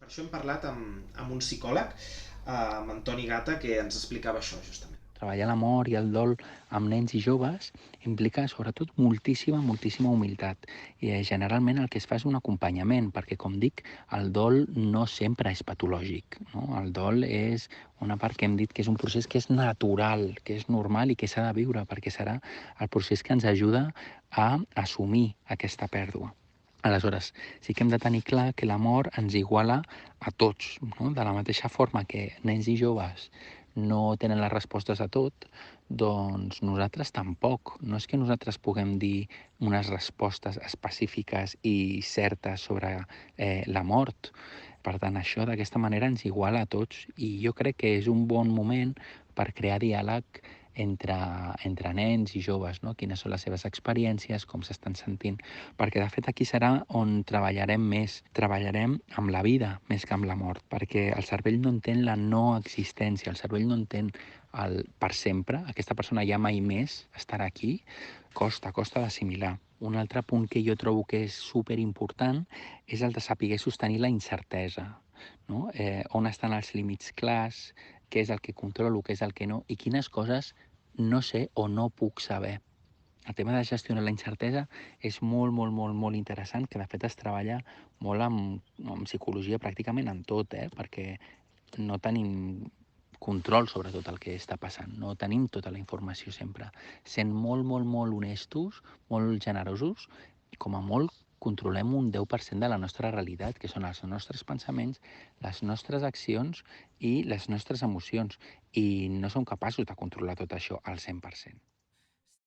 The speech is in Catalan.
Per això hem parlat amb un psicòleg, amb Antoni Gata, que ens explicava això, justament. Treballar l'amor i el dol amb nens i joves implica sobretot moltíssima humilitat. I generalment el que es fa és un acompanyament, perquè com dic, el dol no sempre és patològic. No? El dol és una part que hem dit que és un procés que és natural, que és normal i que s'ha de viure, perquè serà el procés que ens ajuda a assumir aquesta pèrdua. Aleshores, sí que hem de tenir clar que l'amor ens iguala a tots, no? De la mateixa forma que nens i joves no tenen les respostes a tot, doncs nosaltres tampoc. No és que nosaltres puguem dir unes respostes específiques i certes sobre la mort. Per tant, això d'aquesta manera ens iguala a tots i jo crec que és un bon moment per crear diàleg entre nens i joves, no? Quines són les seves experiències, com s'estan sentint, perquè de fet aquí serà on treballarem més. Treballarem amb la vida més que amb la mort, perquè el cervell no entén la no existència, el cervell no entén el per sempre, aquesta persona ja mai més estarà aquí, costa d'assimilar. Un altre punt que jo trobo que és superimportant és el de saber sostenir la incertesa, no? On estan els límits clars, què és el que controlo, què és el que no, i quines coses no sé o no puc saber. El tema de gestionar la incertesa és molt interessant, que de fet es treballa molt amb psicologia pràcticament en tot, perquè no tenim control sobre tot el que està passant, no tenim tota la informació sempre. Sent molt honestos, molt generosos, com a molt controlem un 10% de la nostra realitat, que són els nostres pensaments, les nostres accions i les nostres emocions, i no som capaços de controlar tot això al 100%.